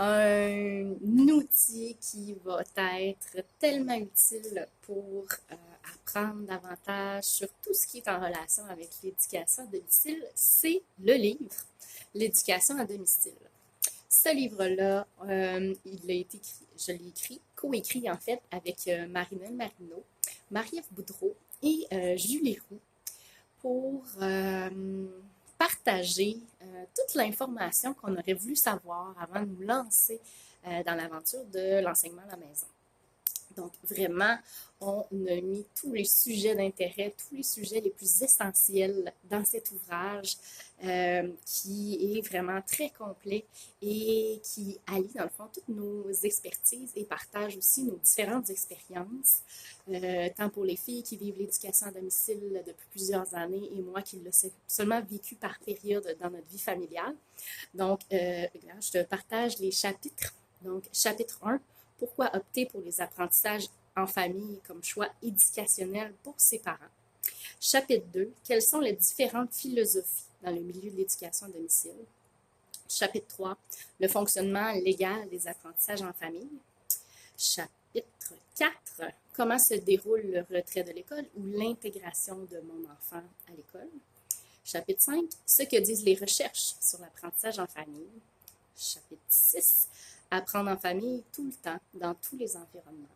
un outil qui va être tellement utile pour apprendre davantage sur tout ce qui est en relation avec l'éducation à domicile, c'est le livre, L'éducation à domicile. Ce livre-là, il a été écrit, je l'ai écrit, coécrit en fait avec Marinelle Marino, Marie-Ève Boudreau et Julie Roux pour partager toute l'information qu'on aurait voulu savoir avant de nous lancer dans l'aventure de l'enseignement à la maison. Donc, vraiment, on a mis tous les sujets d'intérêt, tous les sujets les plus essentiels dans cet ouvrage qui est vraiment très complet et qui allie, dans le fond, toutes nos expertises et partage aussi nos différentes expériences, tant pour les filles qui vivent l'éducation à domicile depuis plusieurs années et moi qui l'ai seulement vécu par période dans notre vie familiale. Donc, je te partage les chapitres. Donc, chapitre 1, pourquoi opter pour les apprentissages en famille comme choix éducationnel pour ses parents? Chapitre 2, quelles sont les différentes philosophies dans le milieu de l'éducation à domicile? Chapitre 3, le fonctionnement légal des apprentissages en famille. Chapitre 4, comment se déroule le retrait de l'école ou l'intégration de mon enfant à l'école. Chapitre 5, ce que disent les recherches sur l'apprentissage en famille. Chapitre 6, apprendre en famille tout le temps, dans tous les environnements.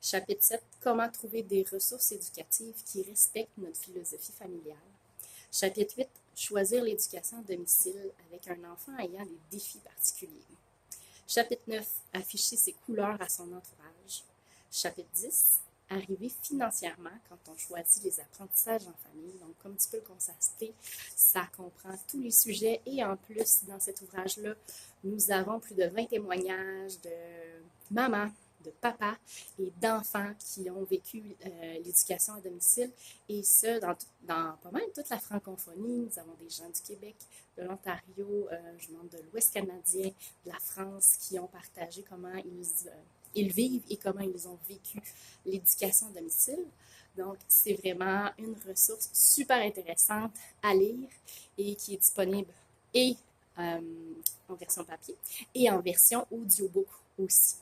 Chapitre 7, comment trouver des ressources éducatives qui respectent notre philosophie familiale. Chapitre 8, choisir l'éducation à domicile avec un enfant ayant des défis particuliers. Chapitre 9, afficher ses couleurs à son entourage. Chapitre 10, arriver financièrement quand on choisit les apprentissages en famille. Donc, comme tu peux le constater, ça comprend tous les sujets et en plus, dans cet ouvrage-là, nous avons plus de 20 témoignages de mamans, de papas et d'enfants qui ont vécu l'éducation à domicile et ce, dans pas mal toute la francophonie. Nous avons des gens du Québec, de l'Ontario, je demande de l'Ouest canadien, de la France qui ont partagé comment ils vivent et comment ils ont vécu l'éducation à domicile. Donc, c'est vraiment une ressource super intéressante à lire et qui est disponible et en version papier et en version audiobook aussi.